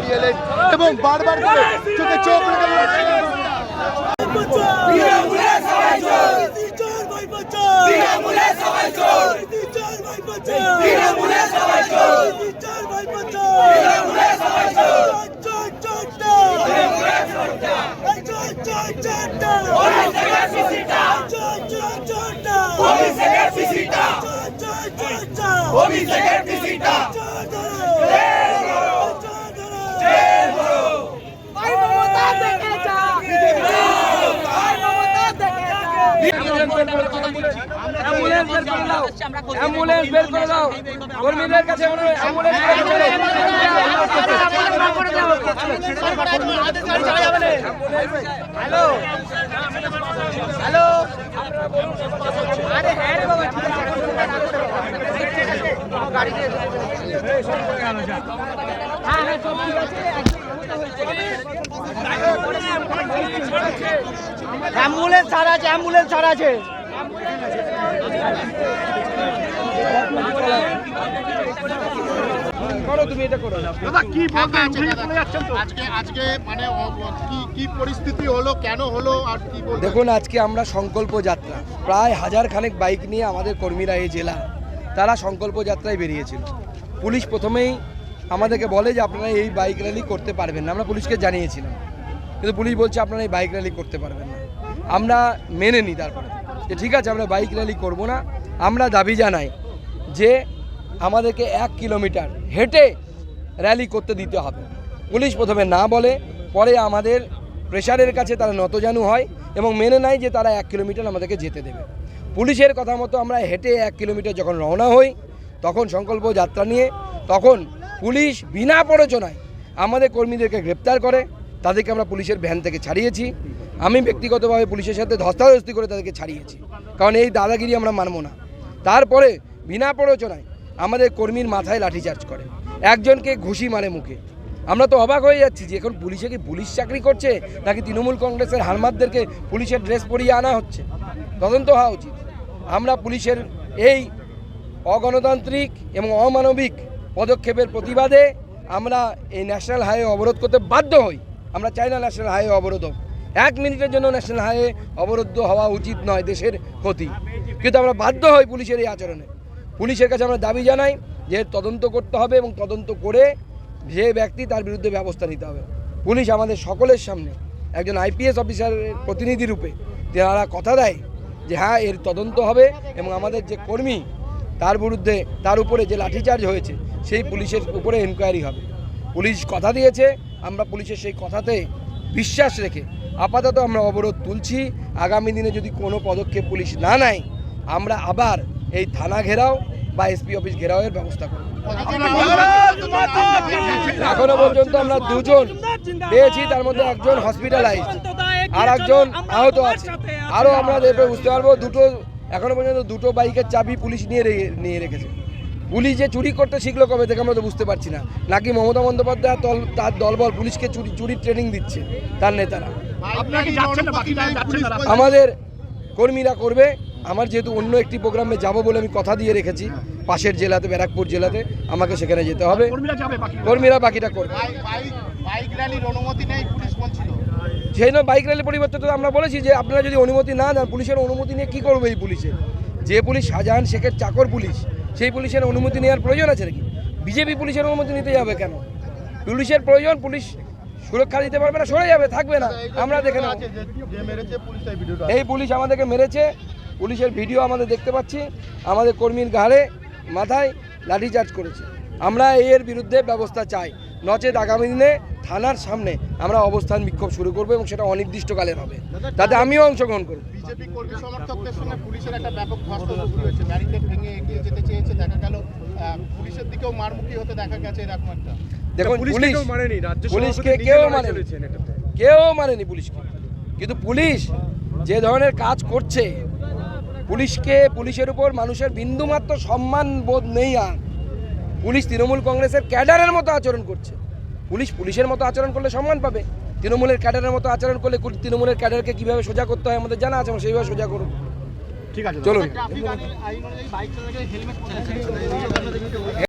বেরিয়ে এলেন এবং বারবার করে চোখে চোখ অ্যাম্বুলেন্স বের করে দাও কর্মীদের কাছে অ্যাম্বুলেন্স হ্যালো হ্যালো আরে হ্যাঁ রে বাবা গাড়িতে হ্যাঁ হ্যাঁ সব ঠিক আছে অ্যাম্বুলেন্স ছাড়া আছে অ্যাম্বুলেন্স ছাড়া আছে করো তুমি এটা করো দাদা কি বলবেন চলে যাচ্ছেন তো আজকে মানে কি পরিস্থিতি হলো কেন হলো আর কি বলবেন? দেখুন আজকে আমরা সংকল্প যাত্রা প্রায় 1000 খানেক বাইক নিয়ে আমাদের কর্মীরা এই জেলা তারা সংকল্প যাত্রায় বেরিয়েছিল। পুলিশ প্রথমেই আমাদেরকে বলে যে আপনারা এই বাইক র্যালি করতে পারবেন না, আমরা পুলিশকে জানিয়েছিলাম, কিন্তু পুলিশ বলছে আপনারা এই বাইক র্যালি করতে পারবেন না। আমরা মেনে নিই তারপরে যে ঠিক আছে আমরা বাইক র্যালি করব না। আমরা দাবি জানাই যে আমাদেরকে 1 কিলোমিটার হেঁটে র্যালি করতে দিতে হবে। পুলিশ প্রথমে না বলে, পরে আমাদের প্রেশারের কাছে তারা নতজানু হয় এবং মেনে নেয় যে তারা 1 কিলোমিটার আমাদেরকে যেতে দেবে। পুলিশের কথা মতো আমরা হেঁটে 1 কিলোমিটার যখন রওনা হই তখন সংকল্প যাত্রা নিয়ে, তখন পুলিশ বিনা প্ররোচনায় আমাদের কর্মীদেরকে গ্রেপ্তার করে, তাদেরকে আমরা পুলিশের ভ্যান থেকে ছাড়িয়েছি। আমি ব্যক্তিগতভাবে পুলিশের সাথে ধস্তাধস্তি করে তাদেরকে ছাড়িয়েছি, কারণ এই দাদাগিরি আমরা মানব না। তারপরে বিনা প্ররোচনায় আমাদের কর্মীর মাথায় লাঠিচার্জ করে, একজনকে ঘুষি মারে মুখে। আমরা তো অবাক হয়ে যাচ্ছি যে এখন পুলিশে কি পুলিশ চাকরি করছে নাকি তৃণমূল কংগ্রেসের হারমাতদেরকে পুলিশের ড্রেস পরিয়ে আনা হচ্ছে? তদন্ত হওয়া উচিত। আমরা পুলিশের এই অগণতান্ত্রিক এবং অমানবিক পদক্ষেপের প্রতিবাদে আমরা এই ন্যাশনাল হাইওয়ে অবরোধ করতে বাধ্য হই। আমরা চাই না ন্যাশনাল হাইওয়ে অবরোধ হোক, 1 মিনিটের জন্য ন্যাশনাল হাইওয়ে অবরুদ্ধ হওয়া উচিত নয়, দেশের ক্ষতি। কিন্তু আমরা বাধ্য হই পুলিশের এই আচরণে। পুলিশের কাছে আমরা দাবি জানাই যে তদন্ত করতে হবে এবং তদন্ত করে যে ব্যক্তি তার বিরুদ্ধে ব্যবস্থা নিতে হবে। পুলিশ আমাদের সকলের সামনে একজন আইপিএস অফিসারের প্রতিনিধি রূপে তারা কথা দেয় যে হ্যাঁ এর তদন্ত হবে এবং আমাদের যে কর্মী তার বিরুদ্ধে তার উপরে যে লাঠিচার্জ হয়েছে সেই পুলিশের উপরে এনকোয়ারি হবে। পুলিশ কথা দিয়েছে, আমরা পুলিশের সেই কথাতে বিশ্বাস রেখে আপাতত আমরা অবরোধ তুলছি। আগামী দিনে যদি কোনো পদক্ষেপ পুলিশ না নেয় আমরা আবার এই থানা ঘেরাও বা এসপি অফিস ঘেরাওয়ের ব্যবস্থা করব। এখনো পর্যন্ত আমরা 2 জন পেয়েছি, তার মধ্যে একজন হসপিটালাইজড আর একজন আহত আছে। আরও আমরা দেখে বুঝতে পারবো এখনো পর্যন্ত 2টো বাইকের চাবি পুলিশ নিয়ে রেখেছে। পুলিশ যে চুরি করতে শিখলো কবে থেকে আমরা তো বুঝতে পারছি না, নাকি মমতা বন্দ্যোপাধ্যায় তার দলবল পুলিশকে চুরির ট্রেনিং দিচ্ছে তার নেতারা। আমাদের কর্মীরা করবে। আমার যেহেতু অন্য একটি প্রোগ্রামে যাব বলে আমি কথা দিয়ে রেখেছি, পাশের জেলাতে ব্যারাকপুর জেলাতে আমাকে সেখানে যেতে হবে, কর্মীরা বাকিটা করবে। সেই জন্য বাইক র্যালি পরিবর্তে তো আমরা বলেছি যে আপনারা যদি অনুমতি না দেন, পুলিশের অনুমতি নিয়ে কী করবে এই পুলিশে? যে পুলিশ শাহজাহান শেখের চাকর পুলিশ, সেই পুলিশের অনুমতি নেওয়ার প্রয়োজন আছে নাকি? বিজেপি পুলিশের অনুমতি নিতে যাবে কেন? পুলিশের প্রয়োজন, পুলিশ সুরক্ষা দিতে পারবে না, সরে যাবে, থাকবে না, আমরা দেখে নেব। এই পুলিশ আমাদেরকে মেরেছে, পুলিশের ভিডিও আমাদের দেখতে পাচ্ছি, আমাদের কর্মীর ঘাড়ে মাথায় লাঠিচার্জ করেছে। আমরা এর বিরুদ্ধে ব্যবস্থা চাই, নচেত আগামী দিনে থানার সামনে আমরা অবস্থান বিক্ষোভ শুরু করব এবং সেটা অনির্দিষ্টকালের হবে, তাতে আমিও অংশগ্রহণ করব। বিজেপি কর্মী সমর্থকদের সঙ্গে পুলিশের একটা ব্যাপক ধস্তাধস্তি হয়েছে, ব্যারিকেড ভেঙে এগিয়ে যেতে চেয়েছে, দেখা গেল পুলিশের দিকেও মারমুখী হতে দেখা গেছে এরকম একটা। দেখুন পুলিশকে কেউ মানেনি পুলিশকে, কিন্তু পুলিশ যে ধরনের কাজ করছে, পুলিশের উপর মানুষের বিন্দুমাত্র সম্মান বোধ নেই। আর পুলিশ তৃণমূল কংগ্রেসের ক্যাডারের মতো আচরণ করছে। পুলিশের মতো আচরণ করলে সম্মান পাবে, তৃণমূলের ক্যাডারের মতো আচরণ করলে তৃণমূলের ক্যাডারকে কীভাবে সোজা করতে হয় আমাদের জানা আছে, আমরা সেইভাবে সোজা করব। ঠিক আছে, চলুন।